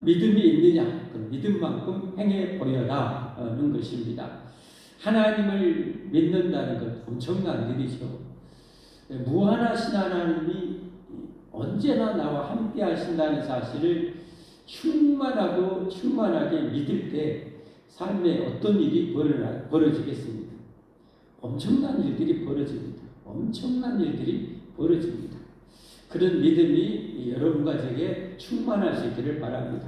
믿음이 있느냐? 그 믿음만큼 행해 보여라는 것입니다. 하나님을 믿는다는 것 엄청난 일이죠. 무한하신 하나님이 언제나 나와 함께 하신다는 사실을 충만하게 믿을 때 삶에 어떤 일이 벌어지겠습니까? 엄청난 일들이 벌어집니다. 엄청난 일들이 벌어집니다. 그런 믿음이 여러분과 제게 충만할 수 있기를 바랍니다.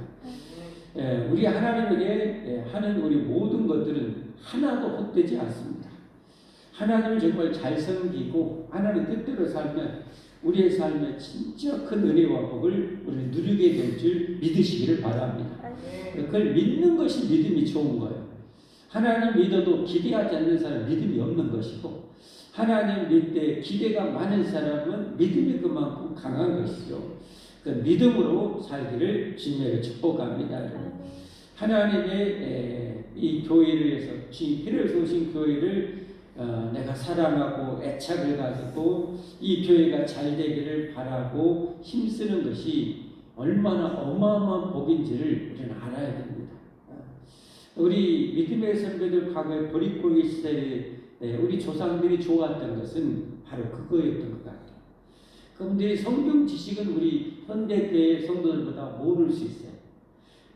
우리 하나님에게 하는 우리 모든 것들은 하나도 헛되지 않습니다. 하나님을 정말 잘 섬기고 하나님 뜻대로 살면 우리의 삶에 진짜 큰 은혜와 복을 우리 누리게 될 줄 믿으시기를 바랍니다. 그걸 믿는 것이 믿음이 좋은 거예요. 하나님 믿어도 기대하지 않는 사람은 믿음이 없는 것이고, 하나님 믿을 때 기대가 많은 사람은 믿음이 그만큼 강한 것이죠. 그 믿음으로 살기를 주님에게 축복합니다. 하나님의 이 교회를 위해서 주님 피를 쏟으신 교회를 내가 사랑하고 애착을 가지고 이 교회가 잘 되기를 바라고 힘쓰는 것이 얼마나 어마어마한 복인지를 우리는 알아야 됩니다. 우리 믿음의 선배들 과거에 보릿고개 시대에 우리 조상들이 좋았던 것은 바로 그거였던 것 같아요. 그런데 성경 지식은 우리 현대교회 성도들보다 모를 수 있어요.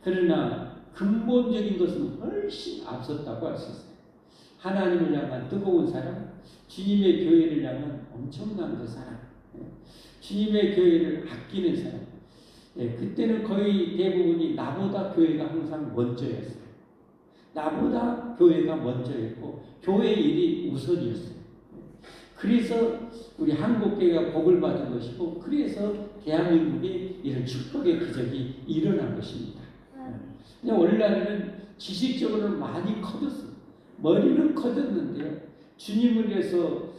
그러나 근본적인 것은 훨씬 앞섰다고 할 수 있어요. 하나님을 향한 뜨거운 사랑, 주님의 교회를 향한 엄청난 그 사랑, 주님의 교회를 아끼는 사랑. 그때는 거의 대부분이 나보다 교회가 항상 먼저였어요. 나보다 교회가 먼저였고 교회 일이 우선이었어요. 그래서 우리 한국교회가 복을 받은 것이고, 그래서 대한민국에 이런 축복의 기적이 일어난 것입니다. 그냥 원래는 지식적으로 많이 커졌어요. 머리는 커졌는데요, 주님을 위해서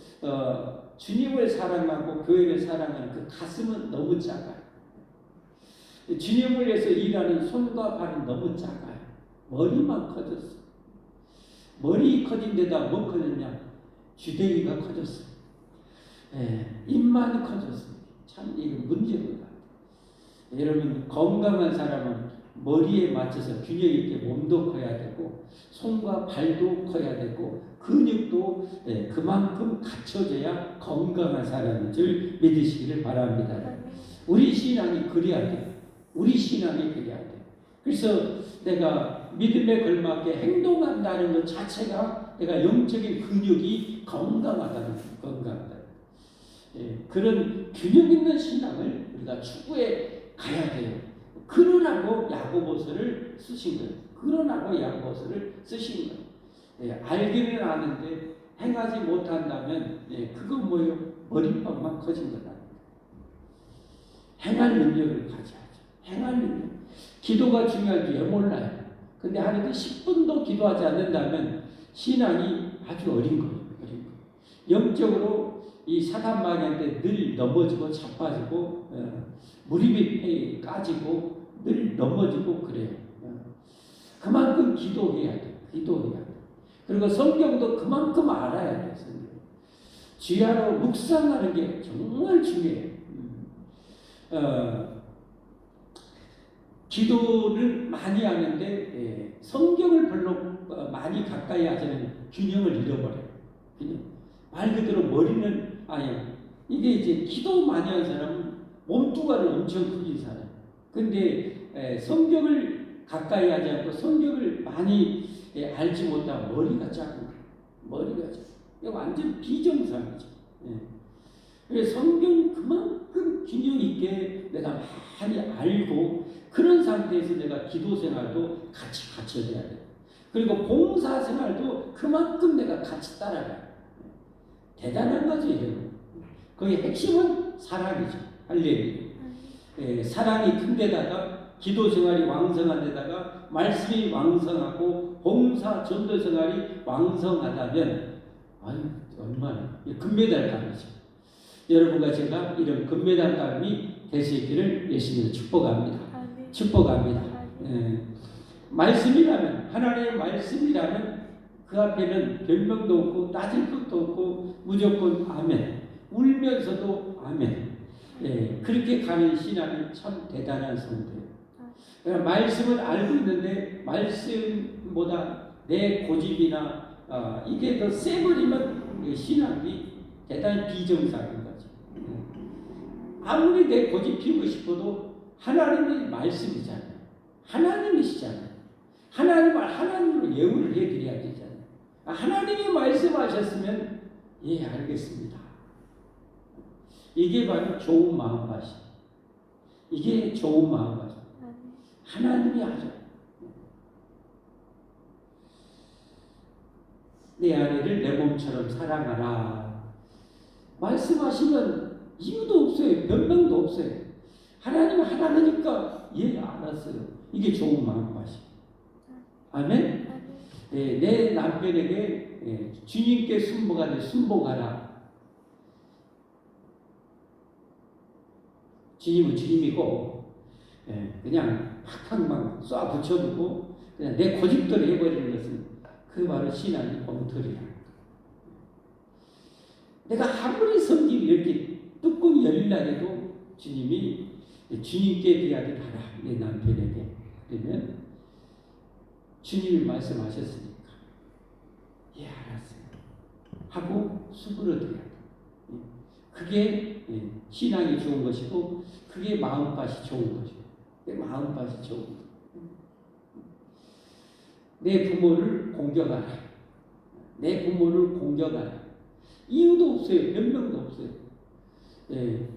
주님을 사랑하고 교회를 사랑하는 그 가슴은 너무 작아요. 주님을 위해서 일하는 손과 발은 너무 작아요. 머리만 커졌어. 머리 커진 데다 뭐 커졌냐? 주댕이가 커졌어. 입만 커졌어. 참 이거 문제인 것 같아요. 여러분, 건강한 사람은 머리에 맞춰서 균형 있게 몸도 커야 되고 손과 발도 커야 되고 근육도 그만큼 갖춰져야 건강한 사람인 줄 믿으시기를 바랍니다. 우리 신앙이 그래야 돼요. 우리 신앙이 그래야 돼요. 그래서 내가 믿음에 걸맞게 행동한다는 것 자체가 내가 영적인 근육이 건강하다는 거예요. 건강하다. 그런 균형 있는 신앙을 우리가 추구해 가야 돼요. 그러라고 야고보서를 쓰신 거예요. 그러라고 야고보서를 쓰신 거예요. 알기는 아는데 행하지 못한다면 그건 뭐예요? 머리밥만 커진 거다. 행할 능력을 가져야죠. 행할 능력. 기도가 중요한지 왜 몰라요. 근데 하루에 10분도 기도하지 않는다면 신앙이 아주 어린 거예요. 영적으로 이 사단 마귀한테 늘 넘어지고 자빠지고 무릎이 까지고 늘 넘어지고 그래요. 그만큼 기도해야 돼요. 기도해야 돼요. 그리고 성경도 그만큼 알아야 돼요. 성경. 주야로 묵상하는 게 정말 중요해요. 기도를 많이 하는데 성경을 별로 많이 가까이 하자면 균형을 잃어버려요. 말 그대로 머리는 이게 이제 기도 많이 하는 사람은 몸뚱아리를 엄청 크게 살아요. 근데 성경을 가까이 하지 않고 성경을 많이 알지 못하면 머리가 작은 거예요. 머리가 작은. 이거 완전 비정상이죠. 그래서 성경 그만큼 균형 있게 내가 많이 알고 그런 상태에서 내가 기도 생활도 같이 갖춰져야 돼요. 그리고 봉사 생활도 그만큼 내가 같이 따라가요. 대단한 거죠, 이거는. 거의 핵심은 사랑이죠. 할렐루야. 사랑이 큰 데다가 기도 생활이 왕성한 데다가 말씀이 왕성하고 봉사 전도 생활이 왕성하다면 얼마나 금메달감이죠. 여러분과 제가 이런 금메달감이 되시기를 예수님으로 축복합니다. 축복합니다. 말씀이라면, 하나님의 말씀이라면 그 앞에는 변명도 없고 따질 것도 없고 무조건 아멘. 울면서도 아멘. 그렇게 가는 신앙은 참 대단한 성도예요. 그러니까 말씀을 알고 있는데 말씀보다 내 고집이나 이게 더 세버리면 신앙이 대단히 비정상인 거죠. 아무리 내 고집 피우고 싶어도 하나님의 말씀이잖아요. 하나님이시잖아요. 하나님으로 예우를 해드려야 되잖아요. 하나님이 말씀하셨으면 예, 알겠습니다. 이게 바로 좋은 마음가짐. 이게 좋은 마음가짐. 하나님이 하죠. 내 아내를 내 몸처럼 사랑하라. 말씀하시면 이유도 없어요. 변명도 없어요. 하나님 하나니까 예, 알았어요. 이게 좋은 마음가짐. 아멘? 네, 내 남편에게 주님께 순복하라. 주님은 주님이고 그냥 팍팍만 쏴 붙여두고 그냥 내 고집대로 해버리는 것은 그 바로 신앙의 엉터리라. 내가 아무리 성경이 이렇게 뚜껑이 열리려 해도 주님이 주님께 드려야 하라. 내 남편에게. 그러면 주님이 말씀하셨으니까 예, 알았어요 하고 수그러드려야 돼. 그게 신앙이 좋은 것이고 그게 마음밭이 좋은 것이고 내 마음밭이 좋은 것. 내 부모를 공경하라. 내 부모를 공경하라. 이유도 없어요. 변명도 없어요. 예.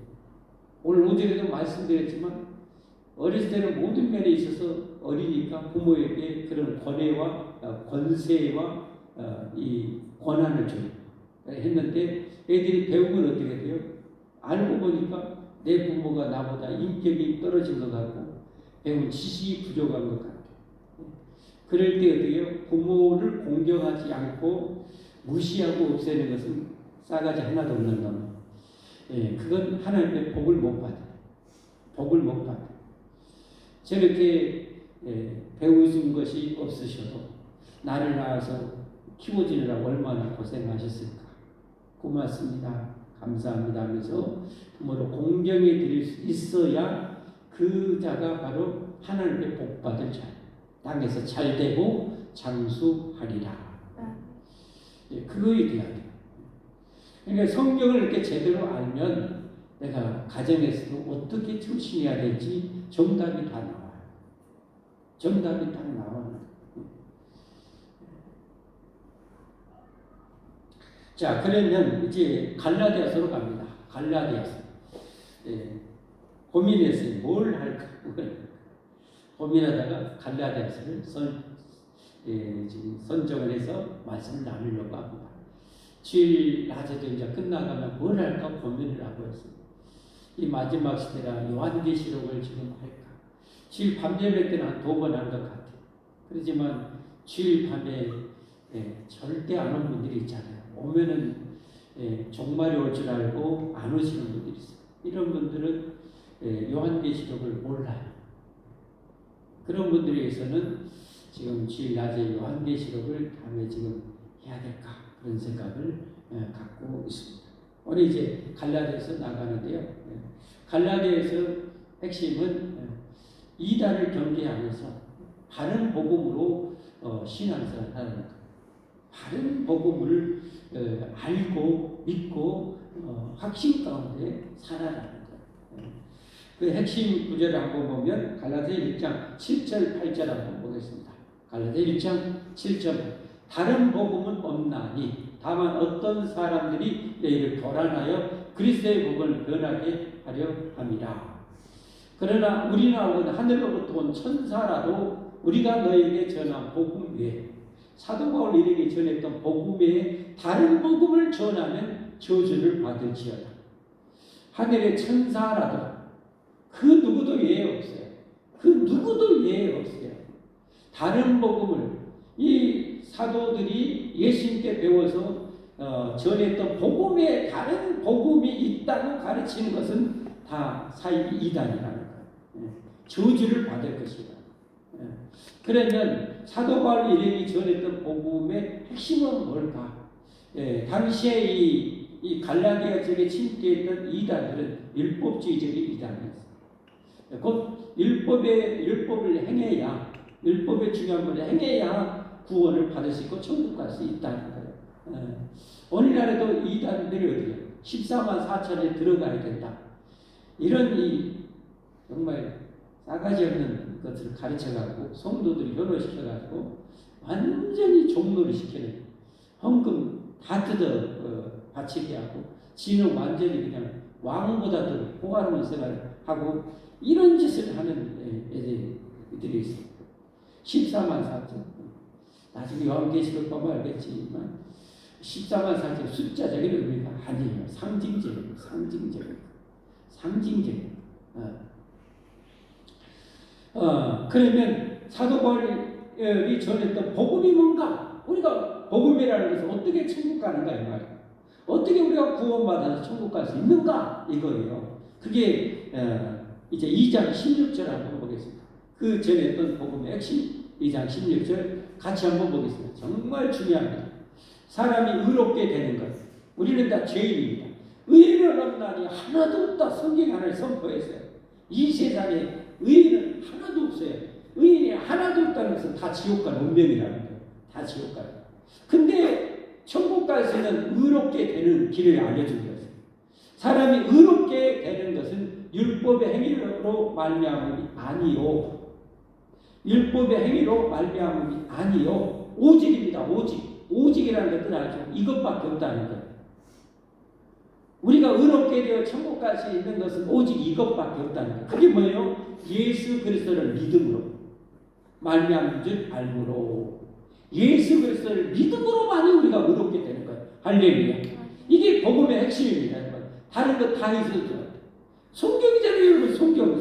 오늘 오전에도 말씀드렸지만 어렸을 때는 모든 면에 있어서 어리니까 부모에게 그런 권세와 이 권한을 줘요. 했는데 애들이 배우면 어떻게 돼요? 알고 보니까 내 부모가 나보다 인격이 떨어진 것 같고 배운 지식이 부족한 것 같아요. 그럴 때 어떻게 해요? 부모를 공경하지 않고 무시하고 없애는 것은 싸가지 하나도 없는 놈. 예, 그건 하나님의 복을 못 받아요. 복을 못 받아요. 저렇게 배우신 것이 없으셔도 나를 낳아서 키워주느라 얼마나 고생하셨을까. 고맙습니다. 감사합니다 하면서 부모를 공경해 드릴 수 있어야 그 자가 바로 하나님의 복 받을 자. 땅에서 잘되고 장수하리라. 그거에 대한. 그러니까 성경을 이렇게 제대로 알면 내가 가정에서도 어떻게 출신해야 될지 정답이 다 나와요. 정답이 딱 나와요. 자, 그러면 이제 갈라디아서로 갑니다. 갈라디아서. 고민했어요. 뭘 할까? 고민하다가 갈라디아서를 지금 선정을 해서 말씀을 나누려고 합니다. 주일 낮에도 이제 끝나가면 뭘 할까 고민을 하고 있습니다. 이 마지막 시대라 요한계시록을 지금 할까? 주일 밤 예배 때는 한 2번 한 것 같아요. 그렇지만 주일 밤에 절대 안 온 분들이 있잖아요. 오면은 종말이 올 줄 알고 안 오시는 분들이 있어요. 이런 분들은 요한계시록을 몰라요. 그런 분들에 의해서는 지금 주일 낮에 요한계시록을 다음에 지금 해야 될까 그런 생각을 갖고 있습니다. 오늘 이제 갈라디아서 나가는데요. 갈라디아에서 핵심은 이단을 경계하면서 바른 복음으로 신앙생활을 하는 것. 바른 복음을 알고 믿고 확신 가운데 살아가는 것. 그 핵심 구절을 한번 보면 갈라디아 1장 7절 8절 한번 보겠습니다. 갈라디아 1장 7절 다른 복음은 없나니 다만 어떤 사람들이 너희를 교란하여 그리스도의 복음을 변하게 하려 함이라. 그러나 우리나라는 하늘로부터 온 천사라도 우리가 너희에게 전한 복음 외에 사도 바울 이에게 전했던 복음 외에 다른 복음을 전하면 저주를 받을지어다. 하늘의 천사라도 그 누구도 예외 없어요. 그 누구도 예외 없어요. 다른 복음을 이 사도들이 예수님께 배워서 전했던 복음에 다른 복음이 있다고 가르치는 것은 다 사이비 이단이라는 거예요. 저주를 받을 것이다. 그러면 사도 바울 일행이 전했던 복음의 핵심은 뭘까? 당시에 이 갈라디아 지역에 침투했던 이단들은 율법주의적인 이단이었어요. 곧 율법을 행해야, 율법의 중요한 것을 행해야 구원을 받을 수 있고 천국 갈 수 있다는 거예요. 오늘날에도 이단들이 어디요? 14만 4천에 들어가야 된다. 이런 정말 싸가지 없는 것을 가르쳐가지고 성도들이 현혹시켜가지고 완전히 종노를 시키는, 헌금 다 뜯어 바치게 하고 지는 완전히 그냥 왕보다 더 호화로운 생활을 하고 이런 짓을 하는 애들이 있어요. 14만 4천. 나중에 요한계시록 보면 알겠지만 14만 4천 숫자적인 의미가 아니에요. 상징적이에요. 그러면 사도 바울이 전했던 복음이 뭔가? 우리가 복음이라는 것은 어떻게 천국 가는가 이 말이에요. 어떻게 우리가 구원받아서 천국 갈 수 있는가 이거예요. 그게 이제 2장 16절 한번 보겠습니다. 그 전했던 복음의 핵심 2장 16절 같이 한번 보겠습니다. 정말 중요합니다. 사람이 의롭게 되는 것. 우리는 다 죄인입니다. 의인은 없나니 하나도 없다. 성경이 하나를 선포했어요. 이 세상에 의인은 하나도 없어요. 의인이 하나도 없다는 것은 다 지옥 갈 운명이라는 거예요. 다 지옥 가요. 근데 천국 갈 수 있는 의롭게 되는 길을 알려준 거예요. 사람이 의롭게 되는 것은 율법의 행위로 말미암음이 아니요. 율법의 행위로 말미암음이 아니요. 오직입니다. 오직이라는 것은 알죠. 이것밖에 없다는 거예요. 우리가 의롭게 되어 천국 갈 수 있는 것은 오직 이것밖에 없다는 거예요. 그게 뭐예요? 예수 그리스도를 믿음으로 말미암은 줄 알므로, 예수 그리스도를 믿음으로만이 우리가 의롭게 되는 거예요. 할렐루야. 이게 복음의 핵심입니다. 다른 거 다 있어도 성경이잖아요. 여러분, 성경.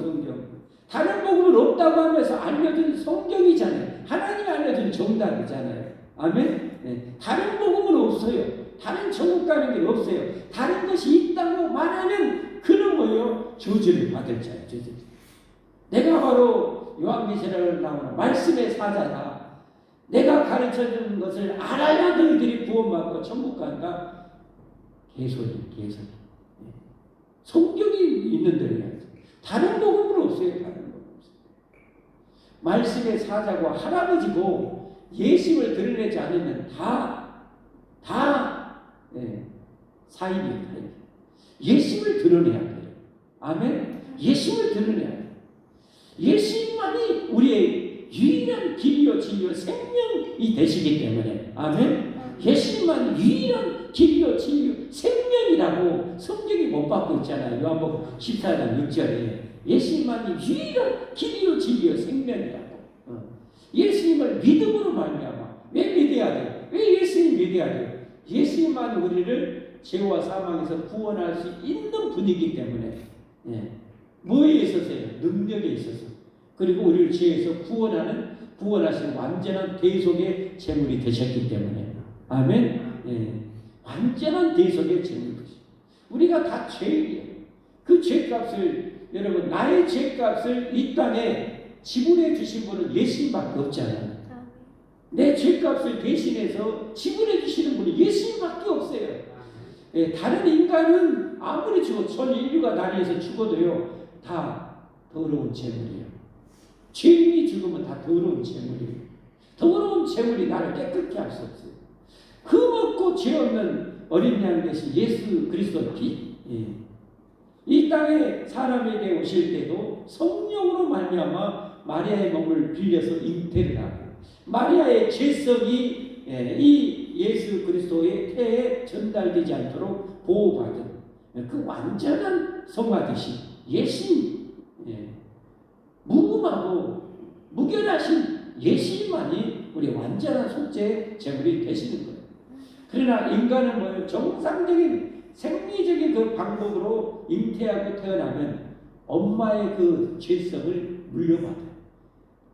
다른 복음은 없다고 하면서 알려준 성경이잖아요. 하나님이 알려준 정답이잖아요. 아멘. 네. 다른 복음은 없어요. 다른 천국 가는 게 없어요. 다른 것이 있다고 말하면 그는 뭐예요? 저주를 받을 자예요. 저주. 내가 바로 요한계시록에 나오는 말씀의 사자다. 내가 가르쳐주는 것을 알아야 너희들이 구원받고 천국 간다. 개소리. 성경이 있는 대로 해야지. 다른 복음은 없어요. 말씀의 사자고 할아버지고 예심을 드러내지 않으면 다 사입이에요. 예심을 드러내야 돼요. 아멘. 예심을 드러내야 돼요. 예심만이 우리의 유일한 길이요 진리요 생명이 되시기 때문에, 아멘. 예수님만 유일한 길이요 진리요 생명이라고 성경이 못 받고 있잖아요. 요한복음 14장 6절에 예수님만이 유일한 길이요 진리요 생명이라고. 예수님을 믿음으로 말미암아. 왜 믿어야 돼요? 왜 예수님 믿어야 돼요? 예수님만 우리를 죄와 사망에서 구원할 수 있는 분이기 때문에, 뭐에 있어서요? 능력에 있어서. 그리고 우리를 죄에서 구원하신 완전한 대속의 제물이 되셨기 때문에, 아멘. 완전한 대속의 제물이죠. 우리가 다 죄인이에요. 그 죄값을, 여러분, 나의 죄값을 이 땅에 지불해 주신 분은 예수님밖에 없잖아요. 내 죄값을 대신해서 지불해 주시는 분이 예수님밖에 없어요. 다른 인간은 아무리 전 인류가 나뉘어서 죽어도요, 다 더러운 제물이에요. 죄인이 죽으면 다 더러운 제물이에요. 더러운 제물이 나를 깨끗게 할 수 없어요. 그 먹고 죄 없는 어린 양 대신 예수 그리스도 피. 이 땅에 사람에게 오실 때도 성령으로 말미암아 마리아의 몸을 빌려서 잉태를 하고, 마리아의 죄성이 이 예수 그리스도의 태에 전달되지 않도록 보호받은 그 완전한 성화되신 예수님, 무금하고 무결하신 예수님만이 우리 완전한 속죄 제물이 되시는 거예요. 그러나 인간은 뭐예요? 정상적인 생리적인 그 방법으로 잉태하고 태어나면 엄마의 그 죄성을 물려받아요.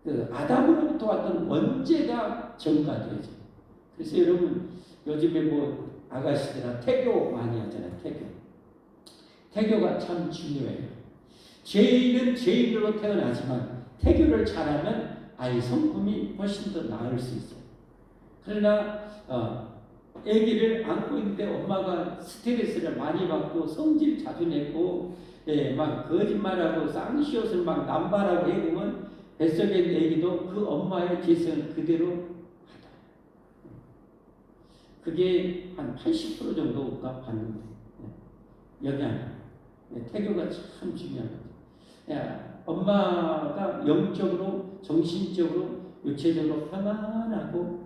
그 아담으로부터 왔던 원죄가 전가되죠. 그래서 여러분, 요즘에 뭐 아가씨들아 태교 많이 하잖아요. 태교가 참 중요해요. 죄인은 죄인으로 태어나지만 태교를 잘하면 아이 성품이 훨씬 더 나을 수 있어요. 그러나 아기를 안고 있는데 엄마가 스트레스를 많이 받고 성질 자주 내고 막 거짓말하고 쌍시옷을 막 남발하고 해보면 뱃속에 애기도 그 엄마의 죄성을 그대로 하다. 그게 한 80% 정도가 봤는데 영향. 태교가 참 중요한 거죠. 엄마가 영적으로, 정신적으로, 육체적으로 평안하고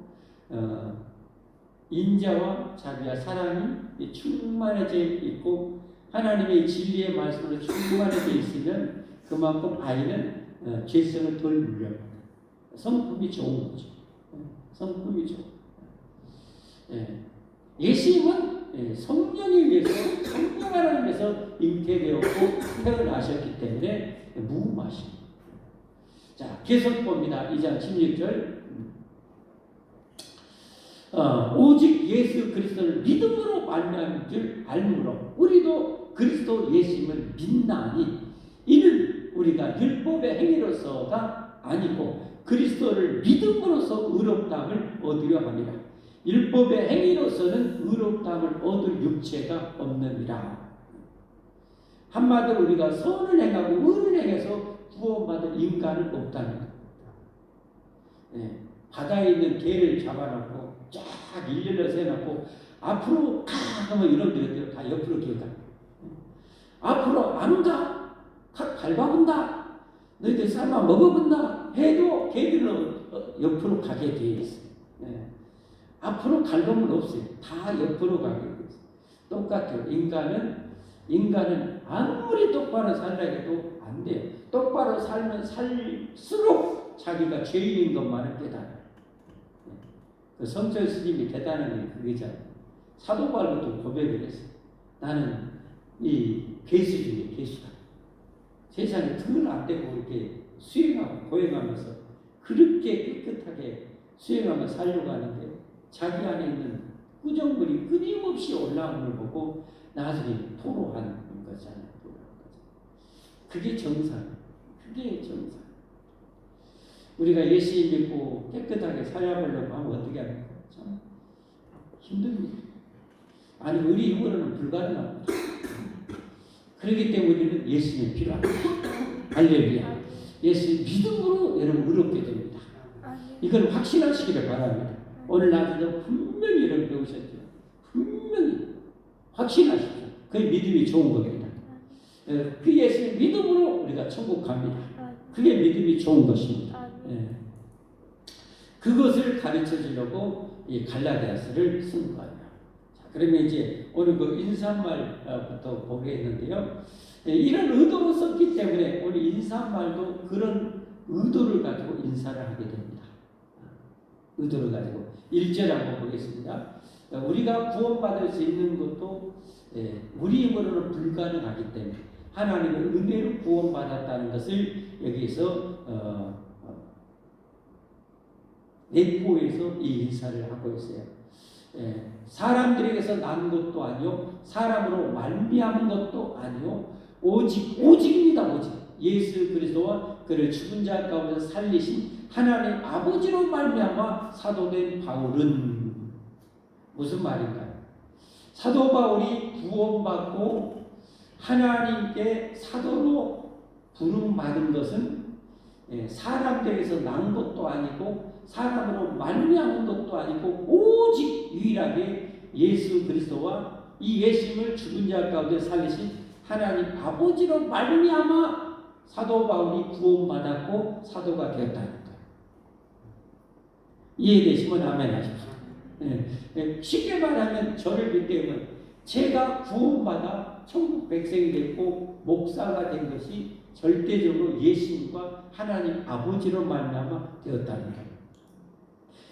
인자와 자비와 사랑이 충만해져 있고 하나님의 진리의 말씀으로 충만해져 있으면 그만큼 아이는 죄성을 덜 물려합니다. 성품이 좋은 거죠. 성품이 좋은. 예수님은 성령에 의해서 성령 하나님에서 잉태되었고 태어나셨기 때문에 무음하십니다. 자, 계속 봅니다. 2장 16절. 오직 예수 그리스도를 믿음으로 말미암은 줄 알므로 우리도 그리스도 예수님을 믿나니 이는 우리가 율법의 행위로서가 아니고 그리스도를 믿음으로써 의롭다함을 얻으려 합니다. 율법의 행위로서는 의롭다함을 얻을 육체가 없느니라. 한마디로 우리가 선을 행하고 의를 행해서 구원받을 인간은 없다는 겁니다. 바다에 있는 개를 잡아놓고 쫙 일렬로 해놓고 앞으로 가 하면 이놈들이 다 옆으로 기어가. 앞으로 안 가. 밟아본다. 너희들 삶아 먹어본다. 해도 개들은 옆으로 가게 되어 있어요. 앞으로 갈 놈은 없어요. 다 옆으로 가게 되어 있어요. 똑같아요. 인간은 아무리 똑바로 살라 해도 안 돼요. 똑바로 살면 살수록 자기가 죄인인 것만은 깨달아요. 그 성철 스님이 대단한 게 그거잖아요. 사도 바울도 고백을 했어요. 나는 이 괴수 중에 괴수다. 세상에 등 안 대고 이렇게 수행하고 고행하면서 그렇게 깨끗하게 수행하며 살려고 하는데 자기 안에 있는 꾸정물이 끊임없이 올라오는 걸 보고 나중에 토로하는 거잖아요. 그게 정상. 그게 정상. 우리가 예수님 믿고 깨끗하게 살아보려고 하면 어떻게 합니까? 참 힘듭니다. 아니 우리 힘으로는 불가능합니다. 그렇기 때문에 우리는 예수님이 필요합니다. 할렐루야. 예수 믿음으로 여러분 의롭게 됩니다. 이걸 확신하시기를 바랍니다. 오늘 낮에도 분명히 여러분 배우셨죠. 분명히 확신하십시오. 그 믿음이 좋은 겁니다. 그 예수의 믿음으로 우리가 천국 갑니다. 그게 믿음이 좋은 것입니다. 그것을 가르쳐 주려고 이 갈라디아서를 쓴 거예요. 자, 그러면 이제 오늘 그 인사말부터 보겠는데요. 이런 의도로 썼기 때문에 오늘 인사말도 그런 의도를 가지고 인사를 하게 됩니다. 의도를 가지고 1절 한번 보겠습니다. 우리가 구원받을 수 있는 것도 우리 힘으로는 불가능하기 때문에 하나님의 은혜로 구원받았다는 것을 여기에서 내포해서 이 인사를 하고 있어요. 사람들에게서 난 것도 아니요 사람으로 말미암은 것도 아니요 오직입니다. 오직 예수 그리스도와 그를 죽은 자 가운데 살리신 하나님 아버지로 말미암아 사도된 바울은 무슨 말인가요? 사도 바울이 구원받고 하나님께 사도로 부름받은 것은 사람들에게서 난 것도 아니고 사람으로 말미암은 것도 아니고 오직 유일하게 예수 그리스도와 이 예수님을 죽은 자 가운데 살리신 하나님 아버지로 말미암아 사도 바울이 구원받았고 사도가 되었다는 거예요. 이해되시면 아멘 하십시오. 쉽게 말하면 저를 빗대면 제가 구원받아 천국 백성이 됐고 목사가 된 것이 절대적으로 예수님과 하나님 아버지로 말미암아 되었다는 거예요.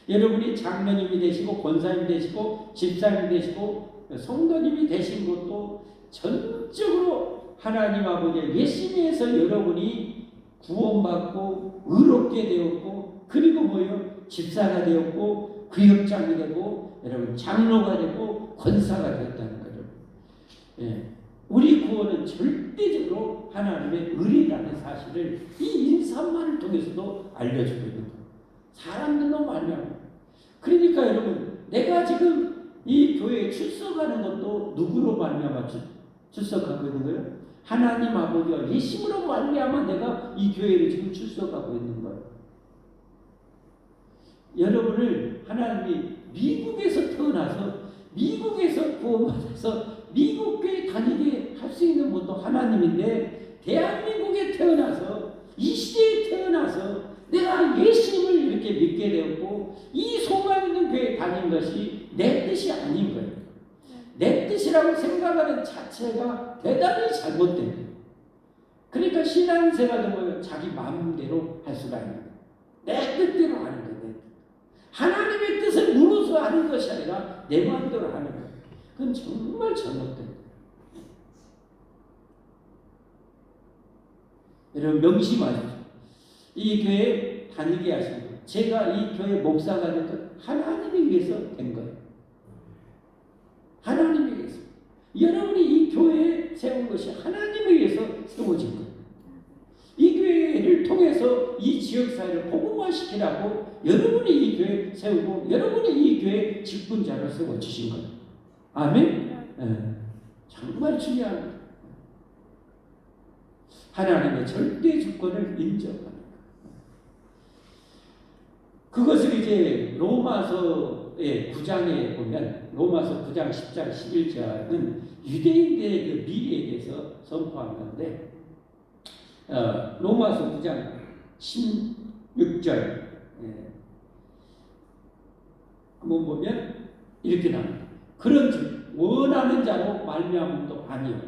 여러분이 장로님이 되시고 권사님이 되시고 집사님이 되시고 성도님이 되신 것도 전적으로 하나님 아버지 예수님에서 여러분이 구원받고 의롭게 되었고 그리고 뭐요? 집사가 되었고 구역장이 되고 여러분 장로가 되고 권사가 되었다는 거예요. 우리 구원은 절대적으로 하나님의 은혜라는 사실을 이 인사만을 통해서도 알려주고 있는 거예요. 사람들로 말미암아. 그러니까 여러분 내가 지금 이 교회에 출석하는 것도 누구로 말미암아 출석하고 있는 거예요? 하나님 아버지와 예심으로 말미암아 내가 이 교회를 지금 출석하고 있는 거예요. 여러분을 하나님이 미국에서 태어나서 미국에서 구원받아서 미국 교회 다니게 할 수 있는 분도 하나님인데, 대한민국에 태어나서 이 시대에 태어나서 내가 예수님을 이렇게 믿게 되었고 이 소망 있는 교회에 다닌 것이 내 뜻이 아닌 거예요. 내 뜻이라고 생각하는 자체가 대단히 잘못된 거예요. 그러니까 신앙생활도 뭐 자기 마음대로 할 수가 있는 거예요. 내 뜻대로 하는 거예요. 하나님의 뜻을 물어서 하는 것이 아니라 내 마음대로 하는 거예요. 그건 정말 잘못된 거예요. 여러분 명심하십시오. 이 교회에 다니게 하시고 제가 이 교회 목사가 된 것 하나님을 위해서 된 거예요. 하나님을 위해서. 여러분이 이 교회에 세운 것이 하나님을 위해서 세워진 거예요. 이 교회를 통해서 이 지역사회를 복음화시키라고 여러분이 이 교회 세우고 여러분이 이 교회 직분자를 세워주신 거예요. 아멘? 네. 정말 중요한 거예요. 하나님의 절대 주권을 인정하는 거예요. 그것을 이제 로마서의 9장에 보면 로마서 9장 10장 11절은 유대인들의 그 미래에 대해서 선포한 건데 로마서 9장 16절 한번 보면 이렇게 나옵니다. 그런즉 원하는 자로 말미암음도 아니요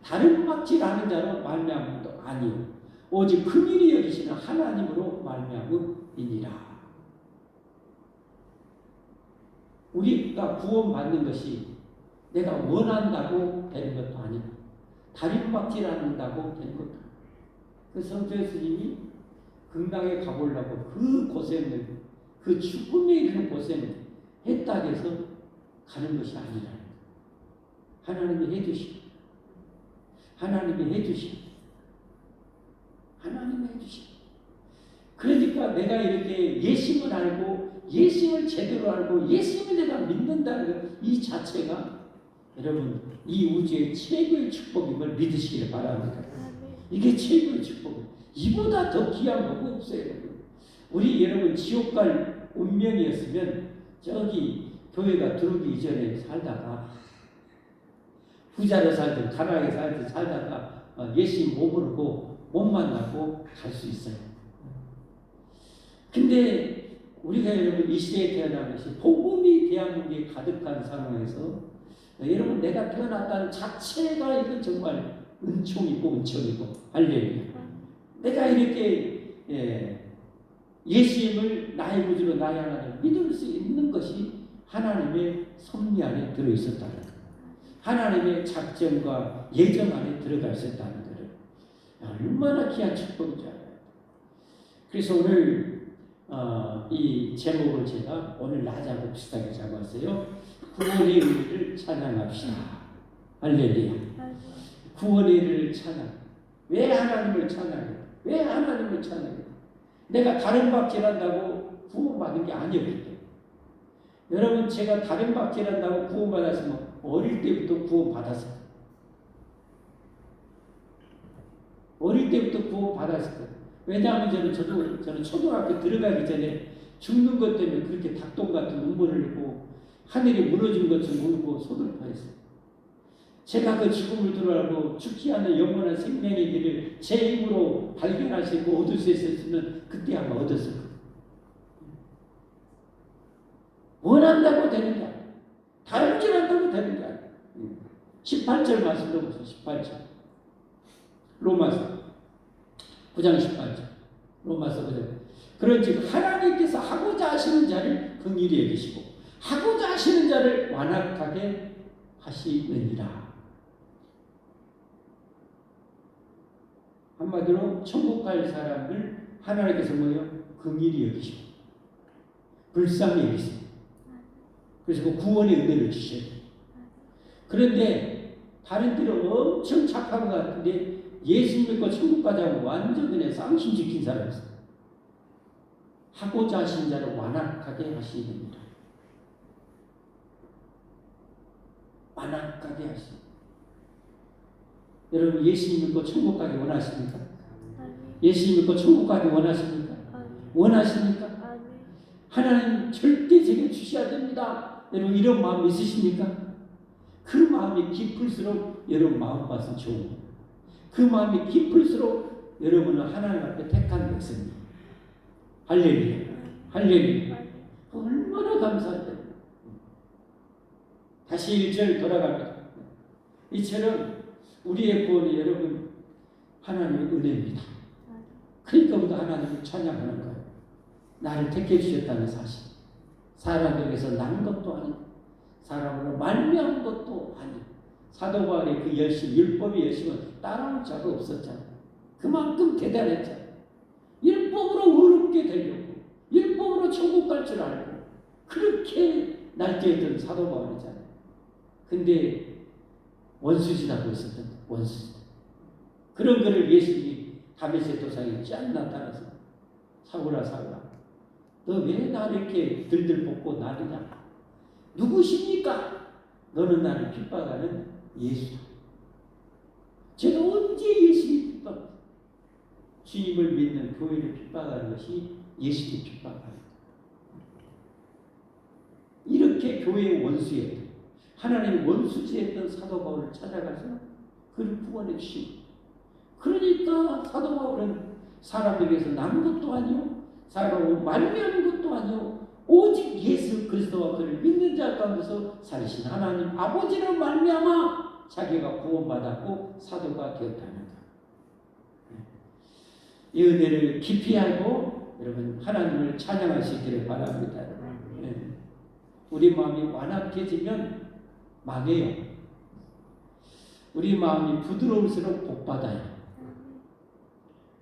다른 박질하는 자로 말미암음도 아니요 오직 긍휼히 여기시는 하나님으로 말미암음이니라. 우리가 구원받는 것이 내가 원한다고 되는 것도 아니고 다른 박질한다고 되는 것도 아니고 그 성철 스님이 금강에 가보려고 그 고생을 그 죽음에 이르는 고생을 했다고 해서 가는 것이 아니라 하나님이 해주시고 하나님이 해주시고 하나님이 해주시고 그러니까 내가 이렇게 예심을 알고 예수님을 제대로 알고 예수님을 내가 믿는다는 이 자체가 여러분 이 우주의 최고의 축복임을 믿으시기를 바랍니다. 이게 최고의 축복이에요. 이보다 더 귀한 거 없어요. 우리 여러분 지옥 갈 운명이었으면 저기 교회가 들어오기 이전에 살다가 부자로 살든 가난하게 살든 살다가 예수님 못 부르고 못 만나고 갈 수 있어요. 근데 우리가 여러분 이 시대에 태어난 것이 복음이 대한민국에 가득한 상황에서 여러분 내가 태어났다는 자체가 이건 정말 은총이고 은총이고 할렐루야. 내가 이렇게 예수님을 나의 구주로 나의 하나님 믿을 수 있는 것이 하나님의 섭리 안에 들어있었다는 것, 하나님의 작정과 예정 안에 들어가 있었다는 것을 얼마나 귀한 축복인지 알아요. 그래서 오늘 이 제목을 제가 오늘 낮하고 비슷하게 잡았어요. 구원의 의를 찬양합시다. 할렐루야. 구원의 의를 찬양. 왜 하나님을 찬양해? 왜 하나님을 찬양해? 내가 다른 박질한다고 구원받은 게 아니었기 때문에. 여러분 제가 다른 박질한다고 구원받았으면 어릴 때부터 구원받았어요. 어릴 때부터 구원받았을 거예요. 왜냐하면 저는 초등학교 들어가기 전에 죽는 것 때문에 그렇게 닭똥 같은 눈물을 흘리고 하늘이 무너진 것처럼 울고 소들파했어요. 제가 그 죽음을 들어가고 죽지 않는 영원한 생명의 길을 제 힘으로 발견하시고 얻을 수 있었으면 그때 아마 얻었을 거예요. 원한다고 되는 게 아니에요. 다름질한다고 되는 게 아니에요. 18절 말씀도 보세요. 18절 로마서 9장 18절 로마서 9장 그런즉 하나님께서 하고자 하시는 자를 긍휼히 여기시고 하고자 하시는 자를 완악하게 하시느니라. 한마디로 천국 갈 사람을 하나님께서 뭐예요? 긍휼히 여기시고 불쌍히 여기시고 그래서 그 구원의 은혜를 주셔요. 그런데 다른 데는 엄청 착한 것 같은데 예수 믿고 천국 가자고 완전 그냥 쌍심 지킨 사람이 있어요. 하고자 하신 자를 완악하게 하시느니라. 완악하게 하시느니라. 여러분 예수 믿고 천국 가기 원하십니까? 예수 믿고 천국 가기 원하십니까? 원하십니까? 하나님 절대 제게 주셔야 됩니다. 여러분 이런 마음 있으십니까? 그 마음이 깊을수록 여러분 마음 봐서 좋은 거예요. 그 마음이 깊을수록 여러분은 하나님 앞에 택한 백성입니다. 할렐루야. 할렐루야. 얼마나 감사한데. 다시 1절 돌아갑니다. 이처럼 우리의 구원이 여러분 하나님의 은혜입니다. 그러니까 우리가 하나님을 찬양하는 거예요. 나를 택해 주셨다는 사실. 사람에게서 난 것도 아니고 사람으로 말미암은 것도 아니고 사도 바울의 그 열심, 율법의 열심은 따라올 자가 없었잖아요. 그만큼 대단했잖아요. 율법으로 의롭게 되려고 율법으로 천국 갈 줄 알고 그렇게 날뛰었던 사도 바울이잖아요. 근데 원수짓하고 있었던 원수짓. 그런 그를 예수님이 다메섹 도상에 쫙 나타나서 사울아 사울아 너 왜 나를 이렇게 들들 볶고 나르냐? 누구십니까? 너는 나를 핍박하는 예수다. 제가 언제 예수를 핍박? 주님을 믿는 교회를 핍박하는 것이 예수를 핍박하는 거예요. 이렇게 교회의 원수였던 하나님 원수지했던 사도 바울을 찾아가서 그를 구원해 주시고 그러니까 사도 바울은 사람에게서 난 것도 아니요 사람으로 말미암은 것도 아니요 오직 예수 그리스도와 그를 믿는 자 가운데서 살리신 하나님 아버지를 말미암아 자기가 구원받았고 사도가 되었다는 것. 이 은혜를 깊이 알고 여러분 하나님을 찬양할 수 있기를 바랍니다. 우리 마음이 완악해지면 망해요. 우리 마음이 부드러울수록 복받아요.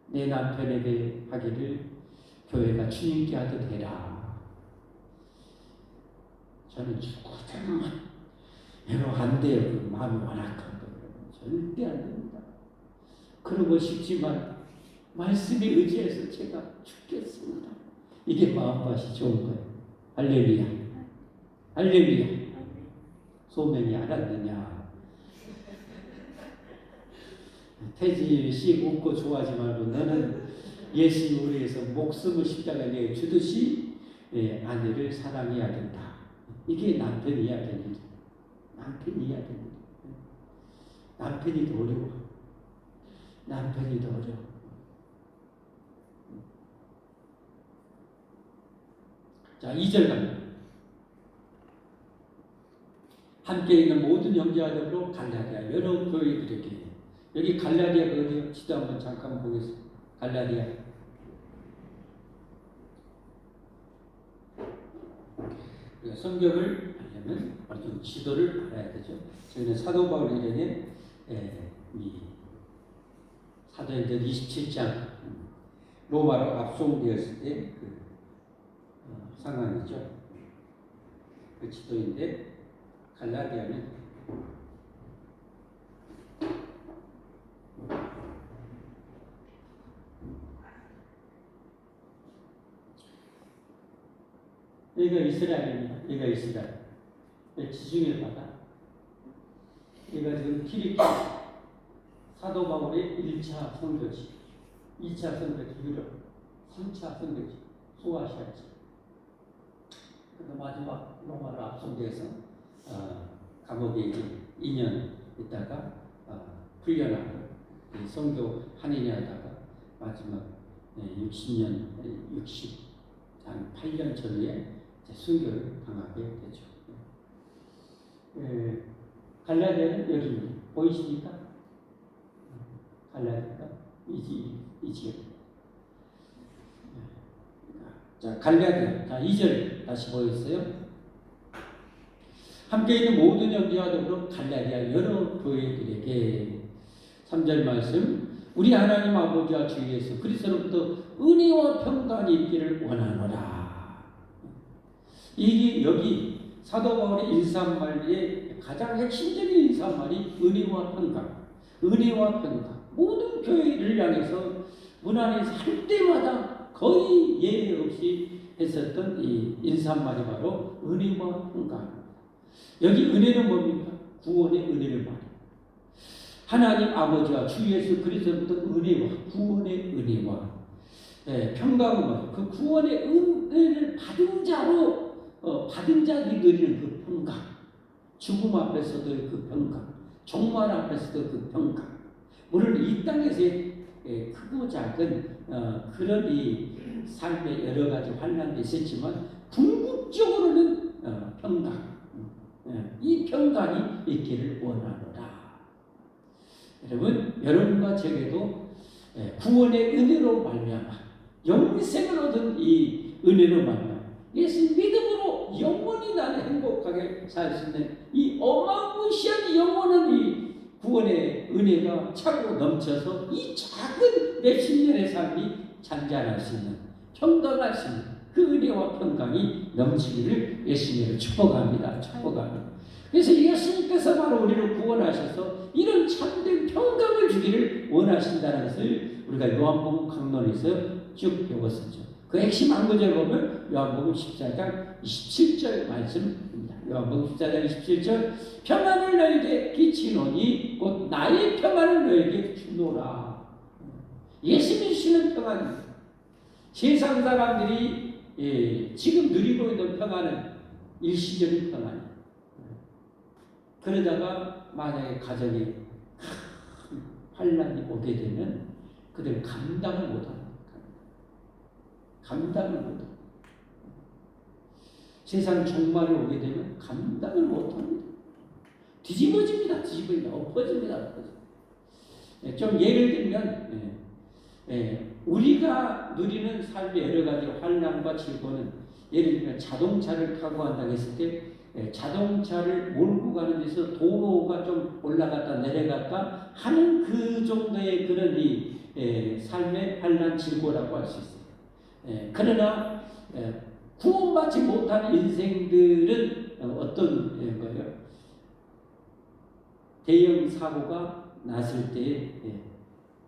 내 남편에게 하기를 교회가 주님께 하듯 해라. 저는 죽거든. 여러분 안 돼요. 그 마음이 완악한 거 절대 안 됩니다. 그러고 싶지만 말씀에 의지해서 제가 죽겠습니다. 이게 마음밭이 좋은 거예요. 할렐루야. 할렐루야. 소명이 알았느냐. 태진이 씨 웃고 좋아하지 말고 너는 예수님을 위해서 목숨을 십자가에 내어 주듯이 아내를 사랑해야 된다. 이게 남편이어야 됩니다. 남편이어야 됩니다. 남편이 더 어려워. 남편이 더 어려워. 자, 2절 갑니다. 함께 있는 모든 형제아들로 갈라디아 여러 교회들에게 여기 갈라디아가 어디요? 지도 한번 잠깐 보겠습니다. 갈라디아 우리가 성경을 알려면 어떤 지도를 알아야 되죠. 저희는 사도 바울에게 이 사도행전 27장 로마로 압송되었을 때 그 상황이죠. 그 지도인데 갈라디아는 여기가 이스라엘입니다. 여기가 이스라엘. 지중해 바다. 여기가 지금 튀르키 사도 바울의 1차 선교지, 2차 선교지 유럽, 3차 선교지 소아시아지. 그래서 마지막 로마로 압송돼서 감옥에 2년 있다가 풀려나고 선교 한인이 하다가 마지막 60년, 한 8년 전에 순교를 당하게 되죠. 갈라디아는 여기입니다. 보이십니까? 갈라디아가 이 지역. 자, 갈라디아. 자, 2절 다시 보였어요. 함께 있는 모든 형제와 더불어 갈라디아 여러 교회들에게 3절 말씀 우리 하나님 아버지와 주 예수 그리스도로부터 은혜와 평강이 있기를 원하노라. 이게 여기 사도 바울의 인사말의 가장 핵심적인 인사말이 은혜와 평강. 은혜와 평강. 모든 교회를 향해서 문안에서 할 때마다 거의 예외 없이 했었던 이 인사말이 바로 은혜와 평강. 여기 은혜는 뭡니까? 구원의 은혜를 말해요. 하나님 아버지와 주 예수 그리스도부터 은혜와 구원의 은혜와 평강과 그 구원의 은혜를 받은 자로 받은 자들이 누리는 그 평강, 죽음 앞에서도 그 평강, 종말 앞에서도 그 평강. 물론 이 땅에서의 크고 작은 그런 이 삶의 여러 가지 환난도 있었지만 궁극적으로는 평강, 이 평강이 있기를 원하노라. 여러분, 여러분과 저에게도 구원의 은혜로 말미암아 영생을 얻은 이 은혜로 말미암아 예수 믿음으로 영원히 나는 행복하게 살 수 있는 이 어마무시한 영원한 이 구원의 은혜가 차고 넘쳐서 이 작은 몇십 년의 삶이 잔잔할 수 있는, 평강할 수 있는 그 은혜와 평강이 넘치기를 예수님으로 축복합니다. 축복합니다. 그래서 예수님께서 바로 우리를 구원하셔서 이런 참된 평강을 주기를 원하신다는 것을 우리가 요한복음 강론에서 쭉 배웠었죠. 그 핵심 한 구절 보면 요한복음 14장 27절 말씀입니다. 요한복음 14장 27절 평안을 너에게 끼치노니 곧 나의 평안을 너에게 주노라. 예수님이 주시는 평안입니다. 세상 사람들이 지금 누리고 있는 평안은 일시적인 평안이에요. 그러다가 만약에 가정에 큰 환난이 오게 되면 그들은 감당을 못합니다. 감당을 못합니다. 세상 종말이 오게 되면 감당을 못합니다. 뒤집어집니다. 엎어집니다. 좀 예를 들면 우리가 누리는 삶의 여러 가지 환난과 질고는 예를 들면 자동차를 타고 간다고 했을 때 자동차를 몰고 가는 데서 도로가 좀 올라갔다 내려갔다 하는 그 정도의 그런 이 삶의 환난 질고라고 할 수 있어요. 그러나 구원받지 못한 인생들은 어떤 거예요? 대형 사고가 났을 때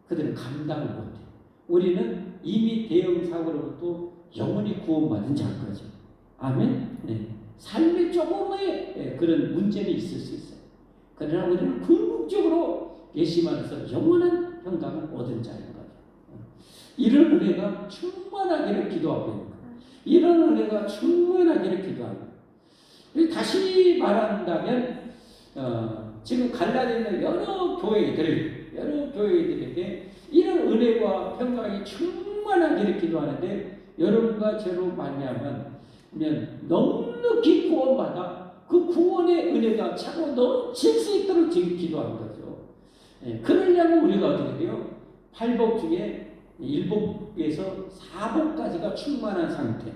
그들은 감당을 못해요. 우리는 이미 대형 사고로부터 영원히 구원받은 자인 거죠. 아멘. 삶에 조금의 그런 문제는 있을 수 있어요. 그러나 우리는 궁극적으로 예수 안에서 영원한 평강을 얻은 자인 거죠. 이런 은혜가 충만하기를 기도하고 있는 거예요. 이런 은혜가 충만하기를 기도합니다. 다시 말한다면 지금 갈라디아 있는 여러 교회들에게 이런 은혜와 평강이 충만하기를 기도하는데 여러분과 저로 말미암으면 넉넉히 구원받아 그 구원의 은혜가 차고 넘칠 수 있도록 지금 기도하는 거죠. 그러려면 우리가 어떻게 돼요? 8복 중에 1복에서 4복까지가 충만한 상태.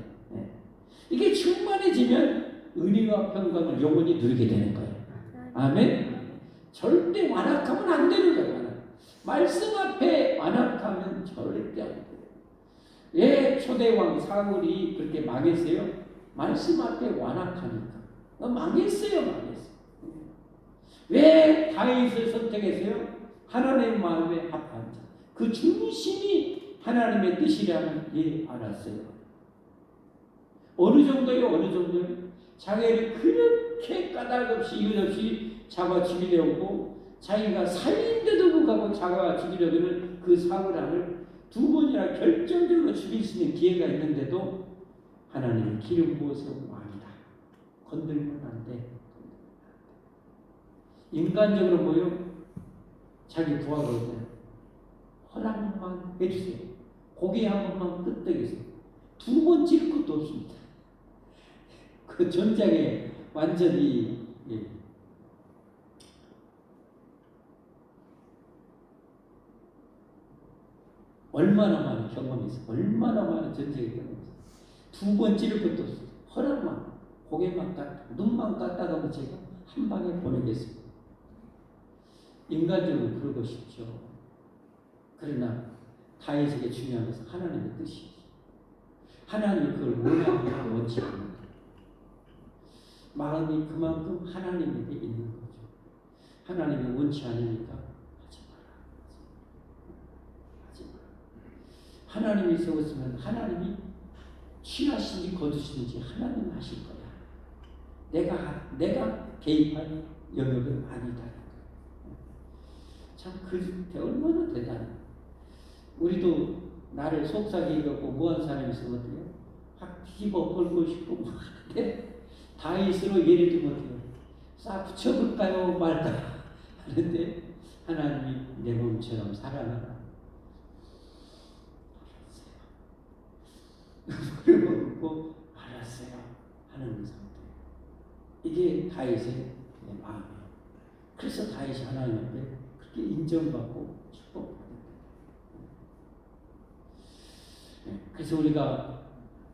이게 충만해지면 은혜와 평강을 영원히 누리게 되는 거예요. 아멘. 절대 완악하면 안 되는 거예요. 말씀 앞에 완악하면 절대 안 돼요. 왜 초대왕 사울이 그렇게 망했어요? 말씀 앞에 완악하니까. 망했어요. 왜 다윗을 선택했어요? 하나님의 마음에 합한 자. 그 중심이 하나님의 뜻이라는 알았어요. 어느 정도요? 자기를 그렇게 까닭없이 이유없이 잡아 죽이려고 자기가 살인데도 불구하고 잡아 죽이려고 하는 그 사울왕을 2번이나 결정적으로 죽일 수 있는 기회가 있는데도 하나님의 기름 부어서 왕이다. 건들면 안 돼. 인간적으로 뭐요? 자기 부하거든. 허락만 해주세요. 고개 한 번만 끄덕이세요. 2번 찔 것도 없습니다. 그 전장에 완전히 얼마나 많은 경험이 있어. 얼마나 많은 전쟁의 경험이 있어. 2번 찌를 것도 없어. 허락만, 고개만 눈만 깠다가 제가 한 방에 보내겠습니다. 인간적으로 그러고 싶죠. 그러나 다윗에게 중요한 것은 하나님의 뜻이에요. 하나님이 그걸 원하고 원치 않는 마음이 그만큼 하나님에게 있는 거죠. 하나님이 원치 않으니까 하지 마라. 하나님이 세웠으면 하나님이 취하시는지 거두시는지 하나님 하실 거야. 내가 개입할 영역은 아니다. 참 그 얼마나 대단해. 우리도 나를 속삭이고 뭐한 사람이 있으면 어때요? 확 뒤집어 벌고 싶고 뭐 하는데 다윗으로 예를 들면 어때요? 싹 붙여볼까요 말까 하는데 하나님이 내 몸처럼 살아나라. 그리고 알았어요 하는 상태. 이게 다윗의 마음이에요. 그래서 다윗이 하나님한테 그렇게 인정받고 축복받는 거예요. 그래서 우리가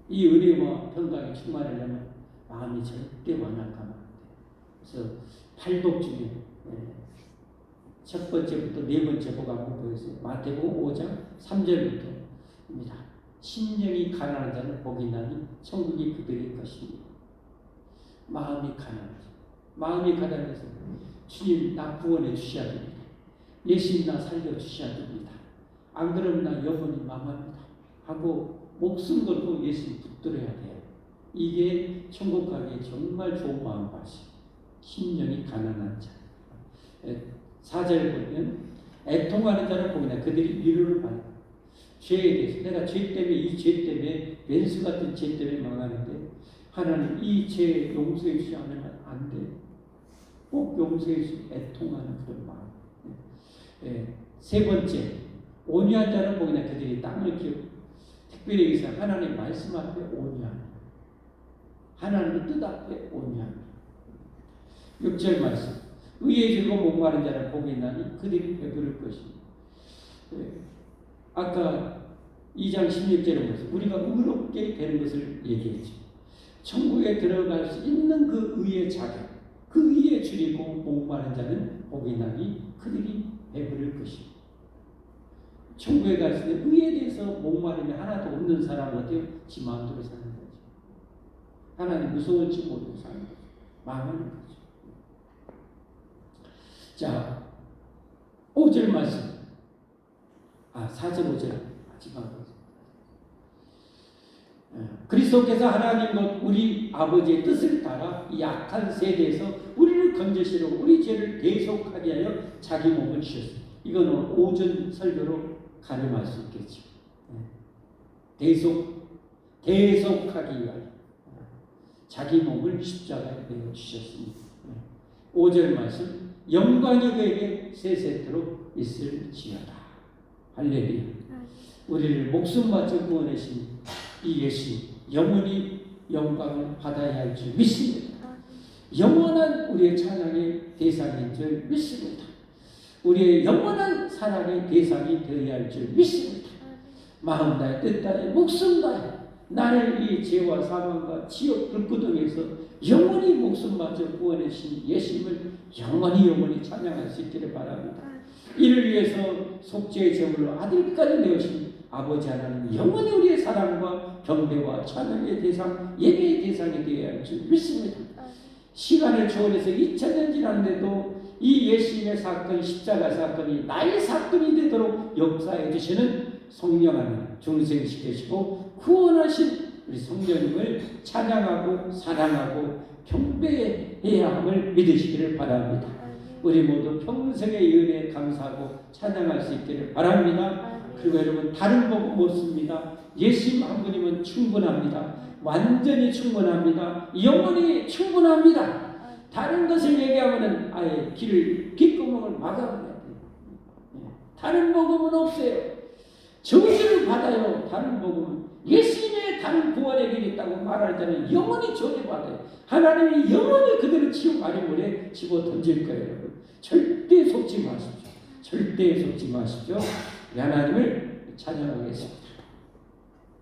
이 은혜와 평강에 충만하려면 마음이 절대 완악하면 안 돼요. 그래서 팔복 중에 첫 번째부터 네 번째 복 한번 보였어요. 마태복음 5장 3절부터입니다. 심령이 가난한 자는 복이 나니 천국이 그들의 것입니다. 마음이 가난하죠. 마음이 가난해서 주님 나 구원해 주셔야 됩니다. 예수님 나 살려 주셔야 됩니다. 안 그러면 나 영원히 망합니다. 하고 목숨 걸고 예수님 붙들어야 돼요. 이게 천국 가기에 정말 좋은 마음가짐. 심령이 가난한 자. 4절 보면 애통하는 자를 보이나 그들이 위로를 받는 죄에 대해서 내가 죄 때문에 이 죄 때문에 왼수 같은 죄 때문에 망하는데 하나님 이 죄 용서해 주지 않으면 안 돼. 꼭 용서해 주시 애통하는 그런 마음. 세 번째 온유한 자를 보이나 그들이 땅을 키우고 특별히 여기서 하나님 말씀 앞에 온유합니다. 하나님의 뜻 앞에 온유합니다. 6절 말씀 의에 줄고 목마른 자를 복이 있나니 그들이 배부를 것입니다. 아까 2장 16절에 보면서 우리가 의롭게 되는 것을 얘기했죠. 천국에 들어갈 수 있는 그 의의 자격, 그 의에 줄이고 목마른 자는 복이 있나니 그들이 배부를 것입니다. 천국에 갈 수 있는 의에 대해서 목마름이 하나도 없는 사람은 어때요? 지 마음대로 사는 거죠. 하나님 무서운지 모르고 사는 거죠. 망하는 거죠. 자, 5절 말씀. 4절 5절 마지막으로. 그리스도께서 하나님 우리 아버지의 뜻을 따라 이 악한 세대에서 우리를 건져시려고 우리 죄를 대속하게 하여 자기 몸을 주셨습니다. 이거는 오전 설교로 가늠할 수 있겠죠. 대속하기 위하여 자기 몸을 십자가에 내어 주셨습니다. 5절 말씀 영광이 그에게 세세토록 있을지어다. 할렐루야. 우리를 목숨 바쳐 구원하신 이 예수 영원히 영광을 받아야 할 줄 믿습니다. 영원한 우리의 찬양의 대상인 줄 믿습니다. 우리의 영원한 사랑의 대상이 되어야 할 줄 믿습니다. 마음 다해 뜻 다해 목숨 다해 나를 이 죄와 사망과 지옥 불구덩이에서 영원히 목숨 바쳐 구원하신 예수님을 영원히 찬양할 수 있기를 바랍니다. 이를 위해서 속죄의 제물로 아들까지 내어신 아버지 하나님 영원히 우리의 사랑과 경배와 찬양의 대상, 예배의 대상이 되어야 할 줄 믿습니다. 시간을 초월해서 2000년 지났는데도 이 예수님의 사건, 십자가 사건이 나의 사건이 되도록 역사해 주시는 성령 하나님 중생시키시고 구원하신 우리 성령님을 찬양하고 사랑하고 경배해야 함을 믿으시기를 바랍니다. 우리 모두 평생의 은혜에 감사하고 찬양할 수 있기를 바랍니다. 그리고 여러분 다른 법 없습니다. 예수님 한 분이면 충분합니다. 완전히 충분합니다. 영원히 충분합니다. 다른 것을 얘기하면은 아예 귓구멍을 막아버려야 돼요. 다른 복음은 없어요. 저주를 받아요. 다른 복음은 예수님의 다른 구원의 길이 있다고 말할 때는 영원히 저주받아요. 하나님이 영원히 그들을 지옥 아래물에 집어 던질 거예요. 여러분. 절대 속지 마십시오. 절대 속지 마십시오. 하나님을 찬양하겠습니다.